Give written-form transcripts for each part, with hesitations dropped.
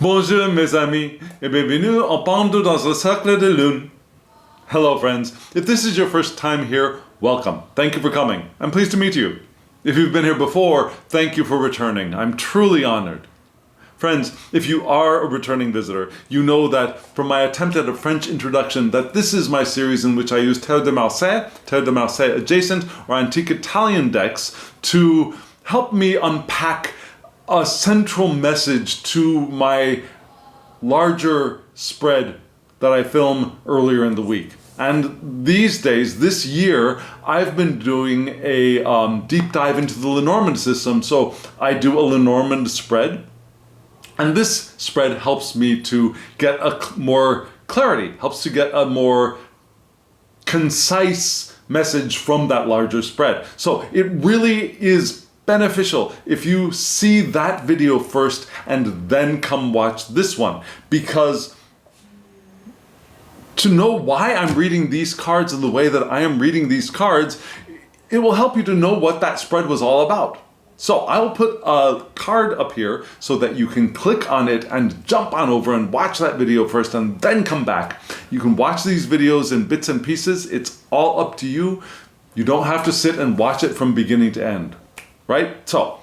Bonjour mes amis, et bienvenue en Pendu dans le Cercle de Lune. Hello friends, if this is your first time here, welcome. Thank you for coming. I'm pleased to meet you. If you've been here before, thank you for returning. I'm truly honored. Friends, if you are a returning visitor, you know that from my attempt at a French introduction that this is my series in which I use Terre de Marseille adjacent or antique Italian decks to help me unpack a central message to my larger spread that I film earlier in the week. And these days, this year, I've been doing a deep dive into the Lenormand system. So I do a Lenormand spread. And this spread helps me to get a more clarity, helps to get a more concise message from that larger spread. So it really is beneficial if you see that video first and then come watch this one, because to know why I'm reading these cards in the way that I am reading these cards, it will help you to know what that spread was all about. So I'll put a card up here so that you can click on it and jump on over and watch that video first and then come back. You can watch these videos in bits and pieces. It's all up to you. You don't have to sit and watch it from beginning to end, right? So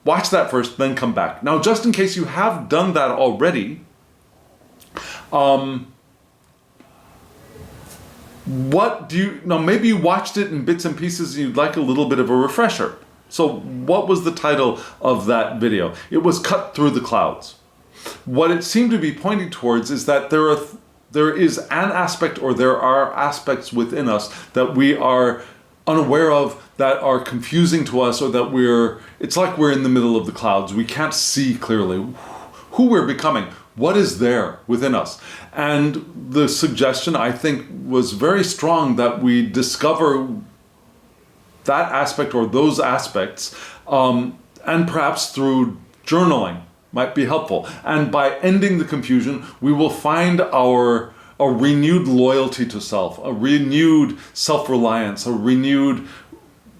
watch that first, then come back. Now, just in case you have done that already, maybe you watched it in bits and pieces and you'd like a little bit of a refresher. So what was the title of that video? It was Cut Through the Clouds. What it seemed to be pointing towards is that there is an aspect, or there are aspects within us that we are unaware of, that are confusing to us, or that it's like we're in the middle of the clouds. We can't see clearly who we're becoming, what is there within us. And the suggestion, I think, was very strong that we discover that aspect or those aspects, and perhaps through journaling might be helpful. And by ending the confusion, we will find a renewed loyalty to self, a renewed self-reliance, a renewed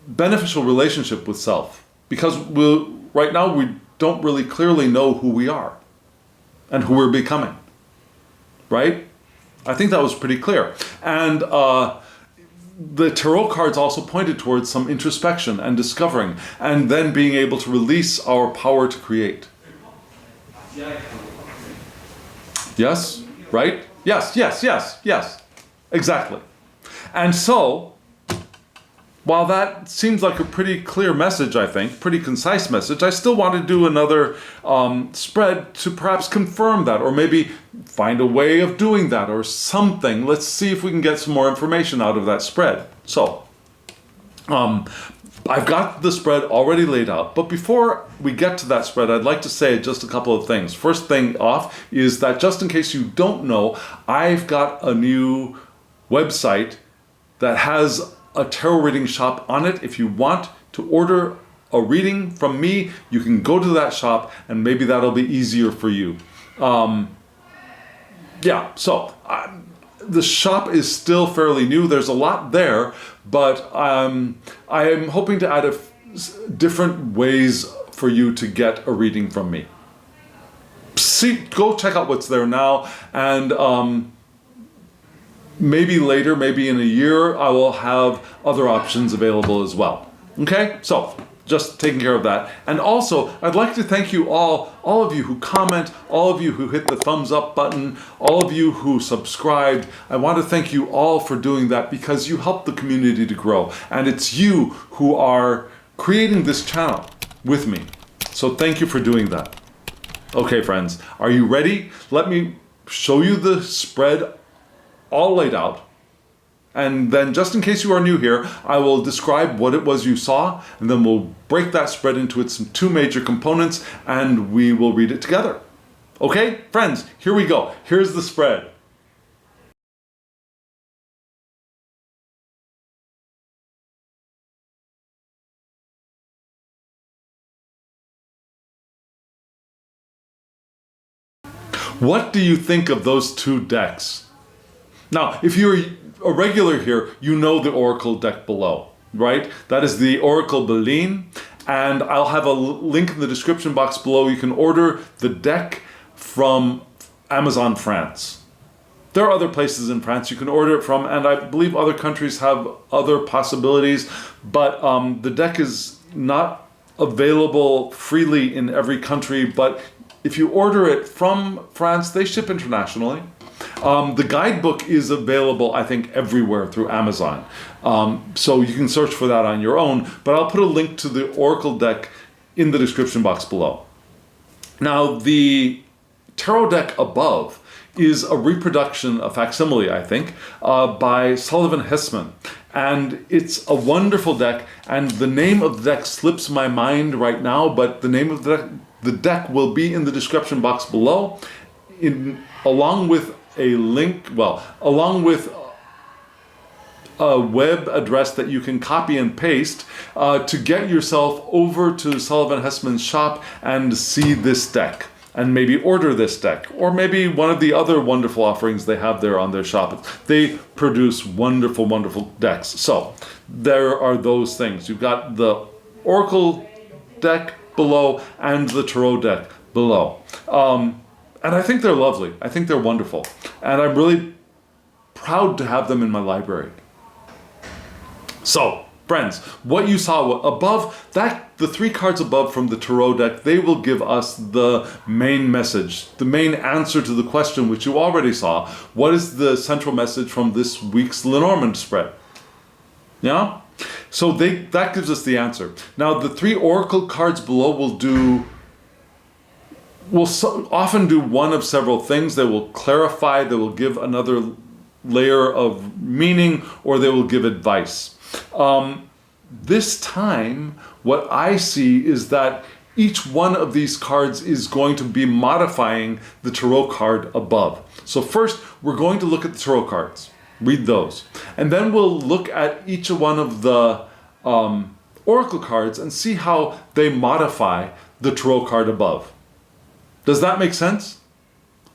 beneficial relationship with self. Because right now we don't really clearly know who we are and who we're becoming, right? I think that was pretty clear. And the tarot cards also pointed towards some introspection and discovering, and then being able to release our power to create. Yes, right? Yes, exactly. And so, while that seems like a pretty clear message, I think, pretty concise message, I still want to do another spread to perhaps confirm that, or maybe find a way of doing that or something. Let's see if we can get some more information out of that spread. So, I've got the spread already laid out, but before we get to that spread, I'd like to say just a couple of things. First thing off is that, just in case you don't know, I've got a new website that has a tarot reading shop on it. If you want to order a reading from me, you can go to that shop, and maybe that'll be easier for you. The shop is still fairly new. There's a lot there, but I am hoping to add different ways for you to get a reading from me. Go check out what's there now, and maybe later, maybe in a year, I will have other options available as well. Okay, so just taking care of that. And also, I'd like to thank you all of you who comment, all of you who hit the thumbs up button, all of you who subscribed. I want to thank you all for doing that, because you help the community to grow. And it's you who are creating this channel with me. So thank you for doing that. Okay, friends, are you ready? Let me show you the spread all laid out. And then, just in case you are new here, I will describe what it was you saw, and then we'll break that spread into its two major components, and we will read it together. Okay, friends, here we go. Here's the spread. What do you think of those two decks? Now, if you're a regular here, you know the Oracle deck below, right? That is the Cercle de Lune, and I'll have a link in the description box below. You can order the deck from Amazon France. There are other places in France you can order it from, and I believe other countries have other possibilities, but the deck is not available freely in every country, but if you order it from France, they ship internationally. The guidebook is available, I think, everywhere through Amazon. So you can search for that on your own, but I'll put a link to the Oracle deck in the description box below. Now, the tarot deck above is a reproduction, a facsimile, I think, by Sullivan Hissman. And it's a wonderful deck, and the name of the deck slips my mind right now, but the name of the deck will be in the description box below, along with a link, along with a web address that you can copy and paste to get yourself over to Sullivan Hissman's shop and see this deck, and maybe order this deck, or maybe one of the other wonderful offerings they have there on their shop. They produce wonderful, wonderful decks. So there are those things. You've got the Oracle deck below and the Tarot deck below. And I think they're lovely. I think they're wonderful. And I'm really proud to have them in my library. So, friends, what you saw above, the 3 cards above from the Tarot deck, they will give us the main message, the main answer to the question which you already saw. What is the central message from this week's Lenormand Spread? Yeah? So that gives us the answer. Now, the 3 Oracle cards below will often do one of several things. They will clarify, they will give another layer of meaning, or they will give advice. This time, what I see is that each one of these cards is going to be modifying the Tarot card above. So first, we're going to look at the Tarot cards, read those. And then we'll look at each one of the Oracle cards and see how they modify the Tarot card above. Does that make sense?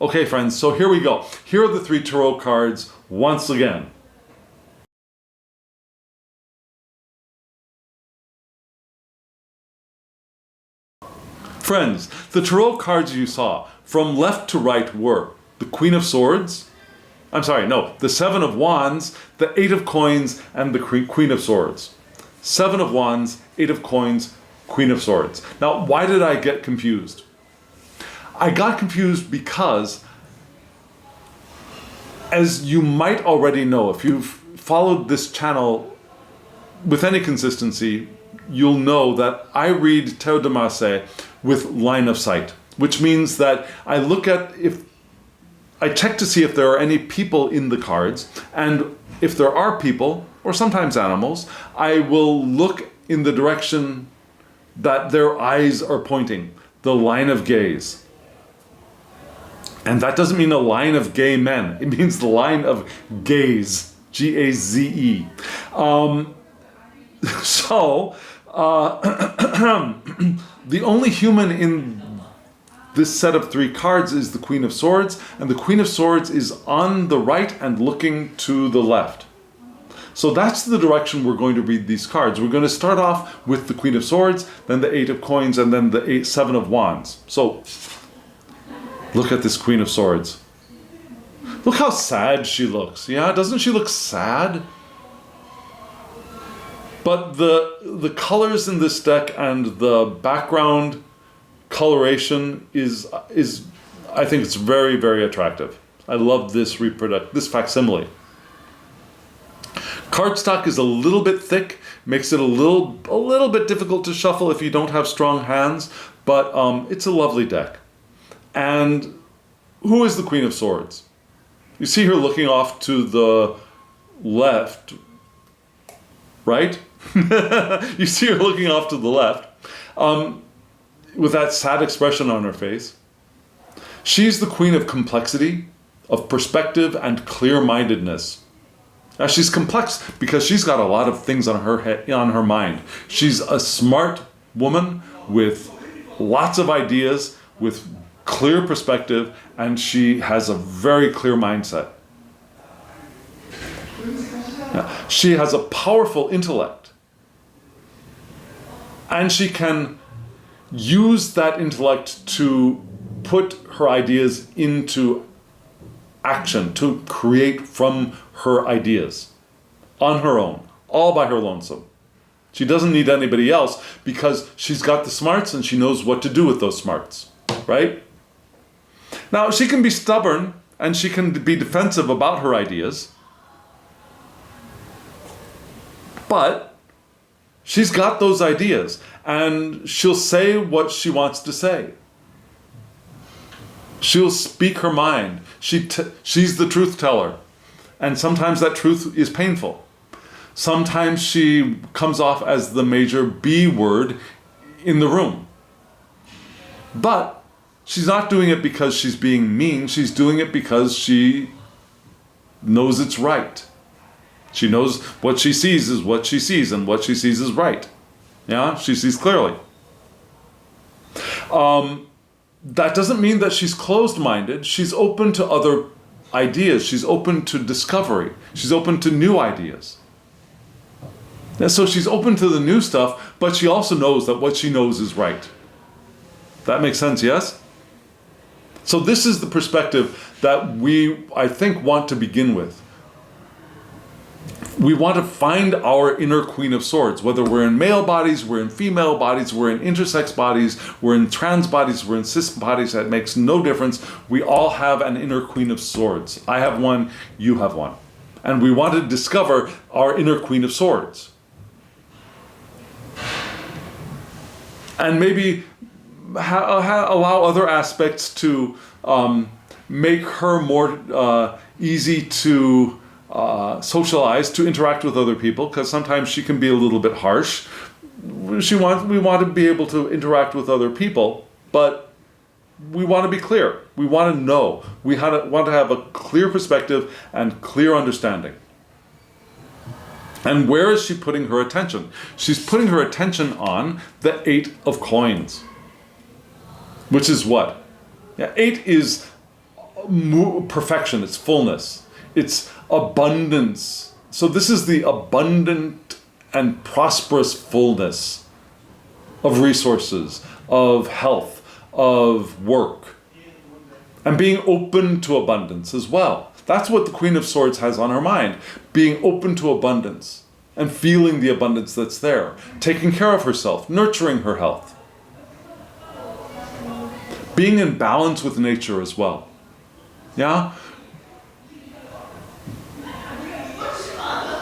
Okay, friends, so here we go. Here are the 3 Tarot cards once again. Friends, the Tarot cards you saw from left to right were the Queen of Swords, the 7 of Wands, the 8 of Coins, and the Queen of Swords. 7 of Wands, 8 of Coins, Queen of Swords. Now, why did I get confused? I got confused because, as you might already know, if you've followed this channel with any consistency, you'll know that I read Tarot de Marseille with line of sight, which means that I check to see if there are any people in the cards, and if there are people, or sometimes animals, I will look in the direction that their eyes are pointing, the line of gaze. And that doesn't mean a line of gay men. It means the line of gaze, G-A-Z-E. The only human in this set of 3 cards is the Queen of Swords, and the Queen of Swords is on the right and looking to the left. So that's the direction we're going to read these cards. We're going to start off with the Queen of Swords, then the 8 of Coins, and then the 7 of Wands. So look at this Queen of Swords. Look how sad she looks. Yeah, doesn't she look sad? But the colors in this deck and the background coloration is I think it's very, very attractive. I love this facsimile. Cardstock is a little bit thick, makes it a little bit difficult to shuffle if you don't have strong hands, but it's a lovely deck. And who is the Queen of Swords? You see her looking off to the left, right? You see her looking off to the left with that sad expression on her face. She's the queen of complexity, of perspective, and clear-mindedness. Now, she's complex because she's got a lot of things on her head, on her mind. She's a smart woman with lots of ideas, with clear perspective, and she has a very clear mindset. Now, she has a powerful intellect. And she can use that intellect to put her ideas into action, to create from her ideas on her own, all by her lonesome. She doesn't need anybody else because she's got the smarts and she knows what to do with those smarts, right? Now, she can be stubborn and she can be defensive about her ideas, but she's got those ideas and she'll say what she wants to say. She'll speak her mind. She's the truth teller. And sometimes that truth is painful. Sometimes she comes off as the major B word in the room. But she's not doing it because she's being mean. She's doing it because she knows it's right. She knows what she sees is what she sees, and what she sees is right. Yeah, she sees clearly. That doesn't mean that she's closed-minded. She's open to other ideas. She's open to discovery. She's open to new ideas. And so she's open to the new stuff, but she also knows that what she knows is right. That makes sense, yes? So this is the perspective that we, I think, want to begin with. We want to find our inner Queen of Swords, whether we're in male bodies, we're in female bodies, we're in intersex bodies, we're in trans bodies, we're in cis bodies. That makes no difference. We all have an inner Queen of Swords. I have one, you have one. And we want to discover our inner Queen of Swords. And maybe allow other aspects to make her more easy to socialize, to interact with other people, because sometimes she can be a little bit harsh. We want to be able to interact with other people, but we want to be clear. We want to know. We want to have a clear perspective and clear understanding. And where is she putting her attention? She's putting her attention on the 8 of coins. Which is what? Yeah, 8 is perfection, it's fullness, it's abundance. So this is the abundant and prosperous fullness of resources, of health, of work, and being open to abundance as well. That's what the Queen of Swords has on her mind, being open to abundance and feeling the abundance that's there, taking care of herself, nurturing her health. Being in balance with nature as well. Yeah?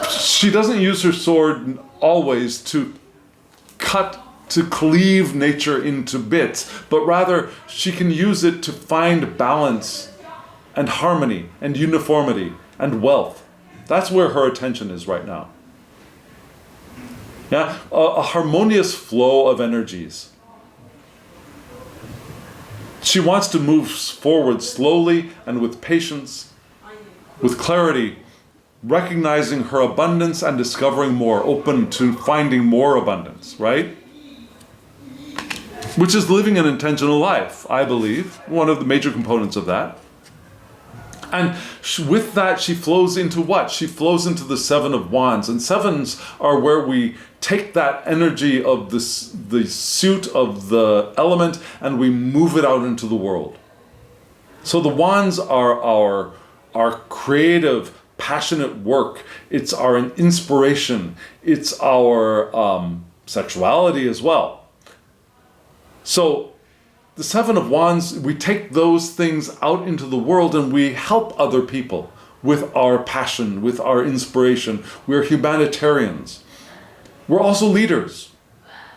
She doesn't use her sword always to cleave nature into bits, but rather she can use it to find balance and harmony and uniformity and wealth. That's where her attention is right now. Yeah? A harmonious flow of energies. She wants to move forward slowly and with patience, with clarity, recognizing her abundance and discovering more, open to finding more abundance, right? Which is living an intentional life, I believe, one of the major components of that. And with that, she flows into what? She flows into the 7 of Wands. And 7s are where we take that energy of the suit of the element and we move it out into the world. So the Wands are our creative, passionate work. It's our inspiration. It's our sexuality as well. So the 7 of Wands, we take those things out into the world and we help other people with our passion, with our inspiration. We're humanitarians. We're also leaders.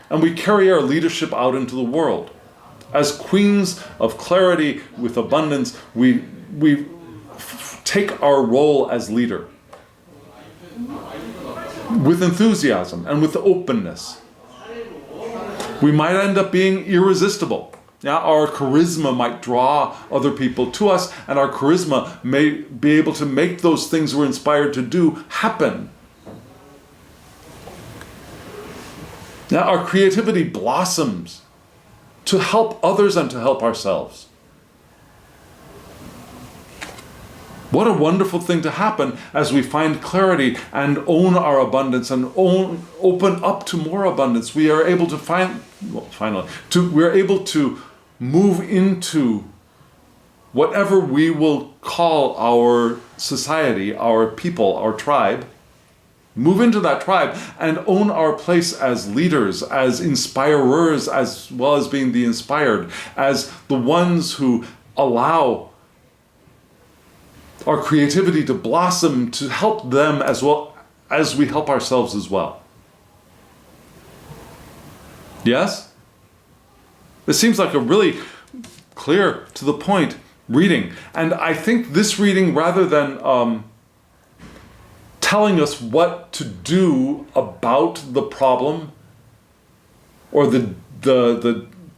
And we carry our leadership out into the world. As queens of clarity with abundance, we take our role as leader with enthusiasm and with openness. We might end up being irresistible. Yeah, our charisma might draw other people to us, and our charisma may be able to make those things we're inspired to do happen. Now, our creativity blossoms to help others and to help ourselves. What a wonderful thing to happen as we find clarity and own our abundance and open up to more abundance. We are able to we're able to move into whatever we will call our society, our people, our tribe, move into that tribe and own our place as leaders, as inspirers, as well as being the inspired, as the ones who allow our creativity to blossom, to help them as well as we help ourselves as well. Yes? This seems like a really clear, to the point reading. And I think this reading, rather than telling us what to do about the problem or the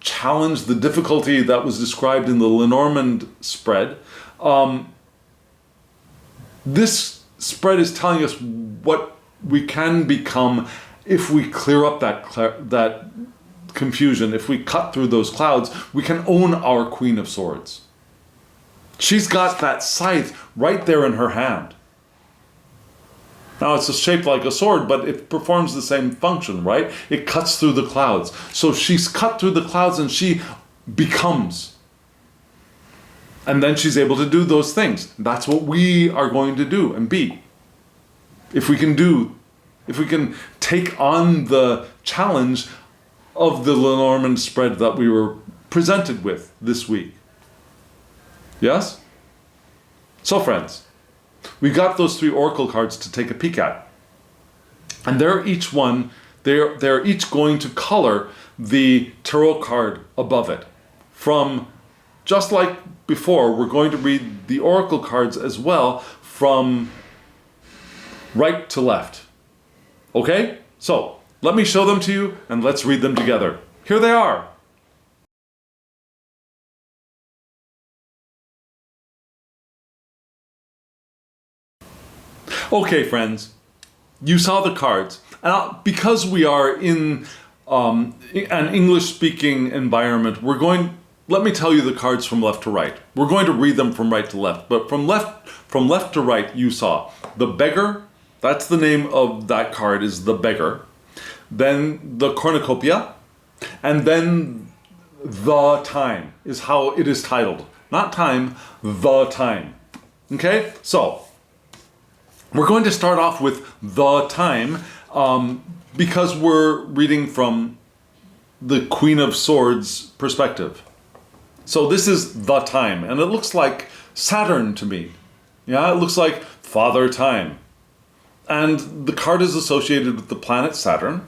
challenge, the difficulty that was described in the Lenormand Spread, this spread is telling us what we can become if we clear up that confusion. If we cut through those clouds, we can own our Queen of Swords. She's got that scythe right there in her hand. Now it's shaped like a sword, but it performs the same function, right? It cuts through the clouds. So she's cut through the clouds and she becomes. And then she's able to do those things. That's what we are going to do and be. If we can take on the challenge of the Lenormand Spread that we were presented with this week. Yes? So friends, we got those 3 oracle cards to take a peek at. And they're each going to color the tarot card above it. From, just like before, we're going to read the oracle cards as well from right to left. Okay? So, let me show them to you and let's read them together. Here they are. Okay, friends, you saw the cards. And because we are in an English-speaking environment, let me tell you the cards from left to right. We're going to read them from right to left, but from left to right, you saw the beggar. That's the name of that card, is the beggar. Then the cornucopia, and then the time is how it is titled. Not time, the time. Okay, so we're going to start off with the time because we're reading from the Queen of Swords perspective. So this is the time, and it looks like Saturn to me. Yeah, it looks like Father Time. And the card is associated with the planet Saturn.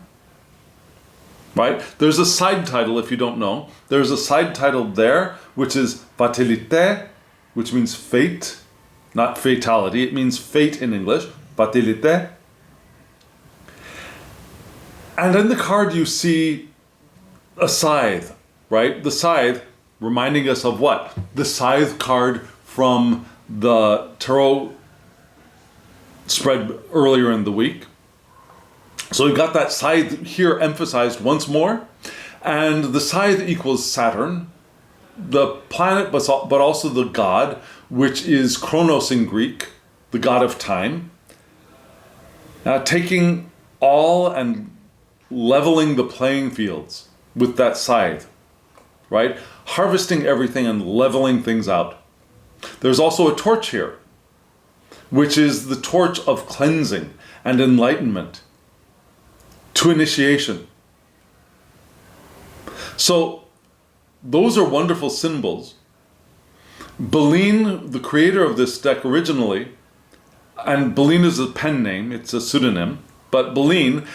Right? There's a side title, if you don't know. There's a side title there, which is Fatalité, which means fate, not fatality. It means fate in English. Fatalité. And in the card you see a scythe, right? The scythe reminding us of what? The scythe card from the tarot spread earlier in the week. So we've got that scythe here emphasized once more. And the scythe equals Saturn, the planet, but also the god, which is Chronos in Greek, the god of time. Now taking all and leveling the playing fields with that scythe, right? Harvesting everything and leveling things out. There's also a torch here, which is the torch of cleansing and enlightenment to initiation. So those are wonderful symbols. Beline, the creator of this deck originally, and Beline is a pen name, it's a pseudonym, but Beline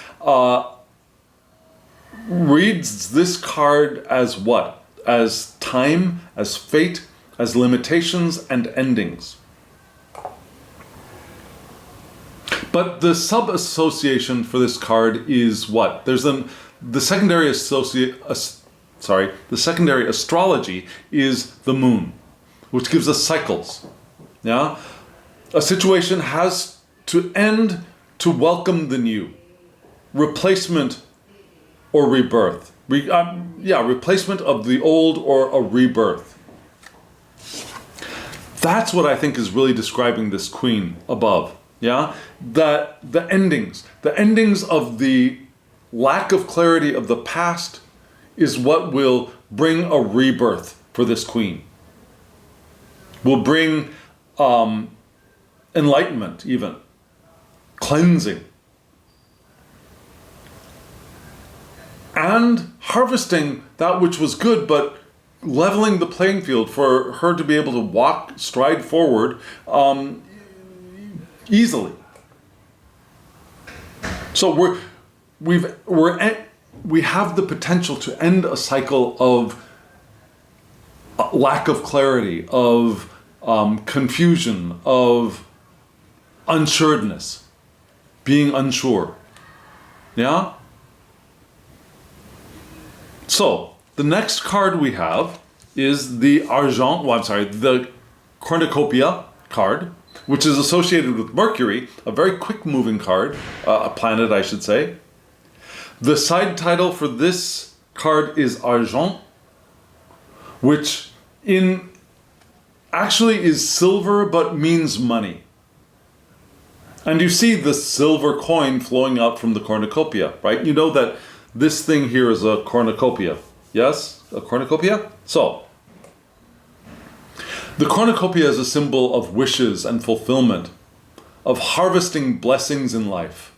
reads this card as what? As time, as fate, as limitations and endings. But the sub-association for this card is what? There's the secondary astrology is the moon, which gives us cycles. Yeah? A situation has to end to welcome the new. Replacement or rebirth. Replacement of the old or a rebirth. That's what I think is really describing this queen above. Yeah, the endings of the lack of clarity of the past is what will bring a rebirth for this queen. will bring enlightenment, even cleansing, and harvesting that which was good, but leveling the playing field for her to be able to stride forward easily. So we have the potential to end a cycle of lack of clarity, of confusion, of unsureness, being unsure. Yeah? So, the next card we have is the the cornucopia card, which is associated with Mercury, a very quick moving card, a planet I should say. The side title for this card is Argent, which actually is silver but means money. And you see the silver coin flowing out from the cornucopia, right? You know that this thing here is a cornucopia. Yes? A cornucopia? So, the cornucopia is a symbol of wishes and fulfillment, of harvesting blessings in life.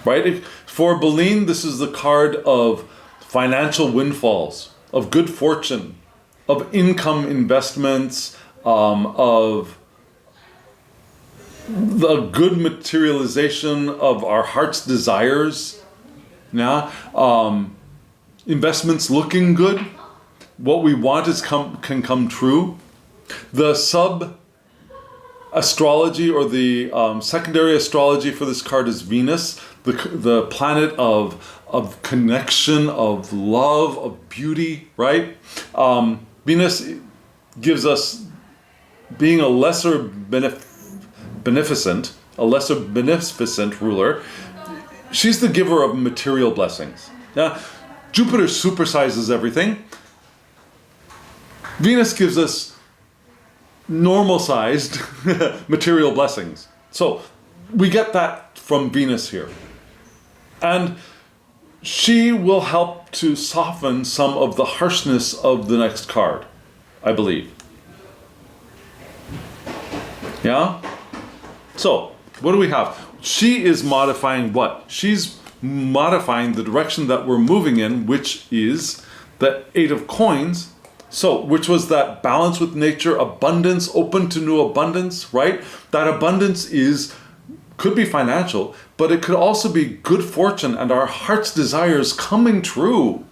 Right? For Beline, this is the card of financial windfalls, of good fortune, of income investments, of the good materialization of our heart's desires. Yeah? Investments looking good. What we want can come true. The sub-astrology or the secondary astrology for this card is Venus, the planet of connection, of love, of beauty, right? Venus gives us being a lesser beneficent ruler. She's the giver of material blessings. Yeah? Jupiter supersizes everything. Venus gives us normal-sized material blessings. So we get that from Venus here. And she will help to soften some of the harshness of the next card, I believe. Yeah? So, what do we have? She is modifying what? She's modifying the direction that we're moving in, which is the Eight of Coins. So, which was that balance with nature, abundance, open to new abundance, right? That abundance could be financial, but it could also be good fortune and our heart's desires coming true.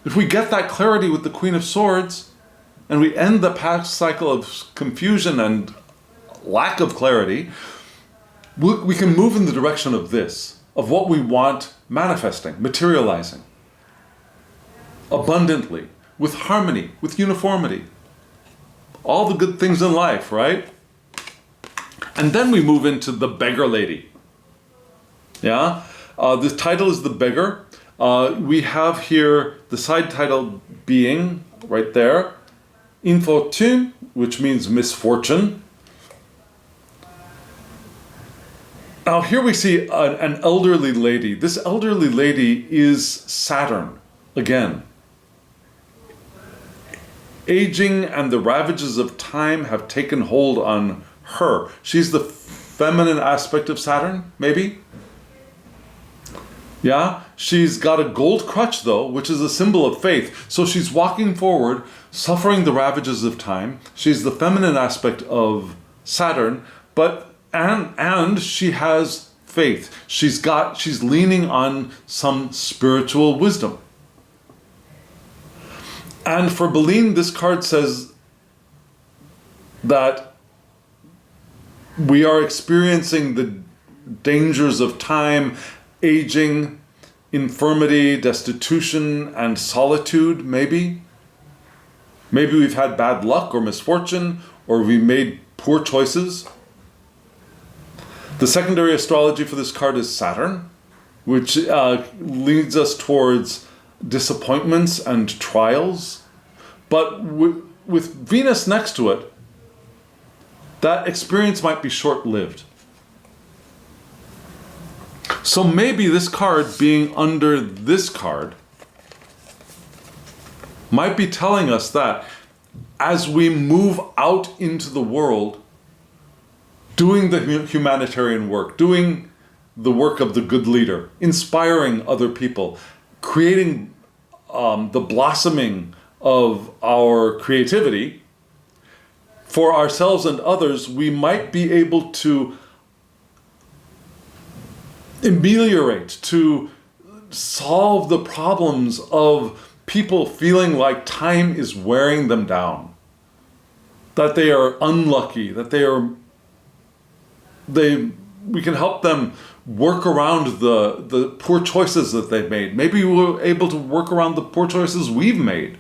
If we get that clarity with the Queen of Swords, and we end the past cycle of confusion and lack of clarity, we can move in the direction of this, of what we want manifesting, materializing, abundantly, with harmony, with uniformity. All the good things in life, right? And then we move into the Beggar Lady. Yeah? The title is The Beggar. We have here the side title being, right there, Infortune, which means misfortune. Now here we see an elderly lady. This elderly lady is Saturn, again. Aging and the ravages of time have taken hold on her. She's the feminine aspect of Saturn, maybe? Yeah? She's got a gold crutch, though, which is a symbol of faith. So she's walking forward, suffering the ravages of time. She's the feminine aspect of Saturn, and she has faith. She's leaning on some spiritual wisdom. And for Beline, this card says that we are experiencing the dangers of time, aging, infirmity, destitution, and solitude, maybe. Maybe we've had bad luck or misfortune, or we made poor choices. The secondary astrology for this card is Saturn, which leads us towards disappointments and trials. But with Venus next to it, that experience might be short-lived. So maybe this card being under this card might be telling us that as we move out into the world, doing the humanitarian work, doing the work of the good leader, inspiring other people, creating the blossoming of our creativity for ourselves and others, we might be able to ameliorate, to solve the problems of people feeling like time is wearing them down, that they are unlucky, that we can help them work around the poor choices that they've made. Maybe we're able to work around the poor choices we've made.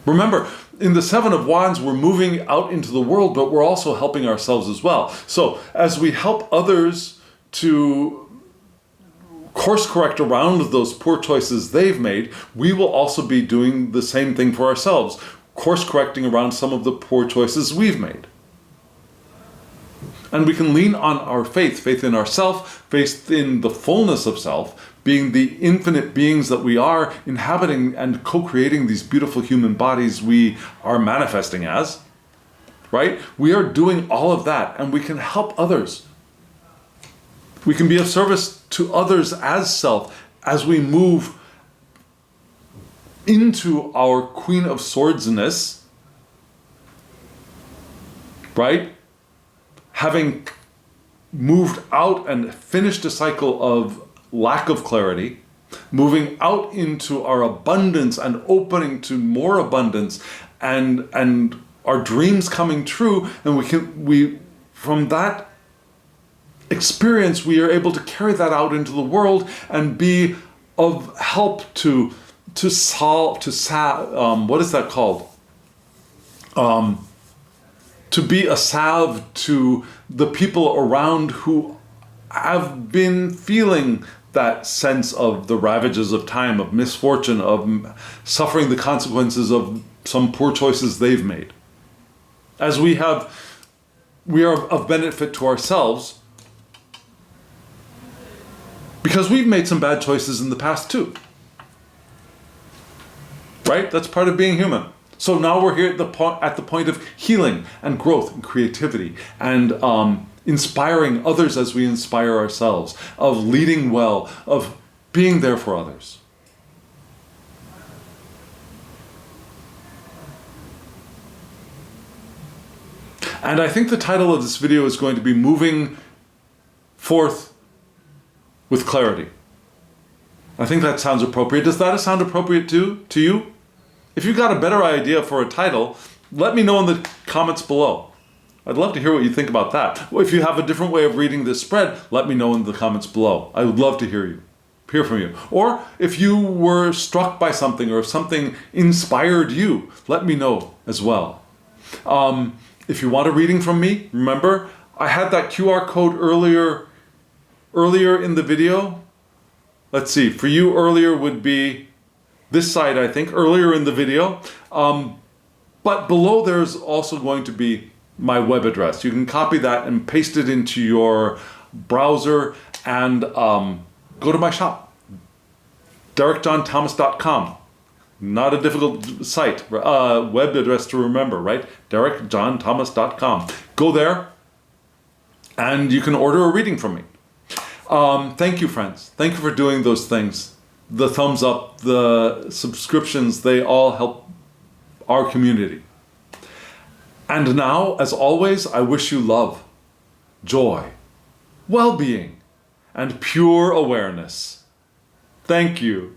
Remember, in the Seven of Wands, we're moving out into the world, but we're also helping ourselves as well. So as we help others to course correct around those poor choices they've made, we will also be doing the same thing for ourselves, course correcting around some of the poor choices we've made. And we can lean on our faith in ourself, faith in the fullness of self, being the infinite beings that we are, inhabiting and co-creating these beautiful human bodies we are manifesting as, right? We are doing all of that, and we can help others. We can be of service to others as self as we move into our Queen of Swordsness, right? Having moved out and finished a cycle of lack of clarity, moving out into our abundance and opening to more abundance, and our dreams coming true, and we from that experience we are able to carry that out into the world and be of help to what is that called? To be a salve to the people around who have been feeling that sense of the ravages of time, of misfortune, of suffering the consequences of some poor choices they've made. As we are of benefit to ourselves because we've made some bad choices in the past too. Right? That's part of being human. So now we're here at the point of healing and growth and creativity and inspiring others as we inspire ourselves, of leading well, of being there for others. And I think the title of this video is going to be Moving Forth with Clarity. I think that sounds appropriate. Does that sound appropriate to you? If you've got a better idea for a title, let me know in the comments below. I'd love to hear what you think about that. If you have a different way of reading this spread, let me know in the comments below. I would love to hear from you. Or if you were struck by something or if something inspired you, let me know as well. If you want a reading from me, remember, I had that QR code earlier in the video. Let's see, for you earlier would be this side, I think, earlier in the video. But below there's also going to be my web address. You can copy that and paste it into your browser and go to my shop, DerekJohnThomas.com. Not a difficult site, web address to remember, right? DerekJohnThomas.com. Go there and you can order a reading from me. Thank you, friends. Thank you for doing those things. The thumbs up, the subscriptions, they all help our community. And now, as always, I wish you love, joy, well-being, and pure awareness. Thank you.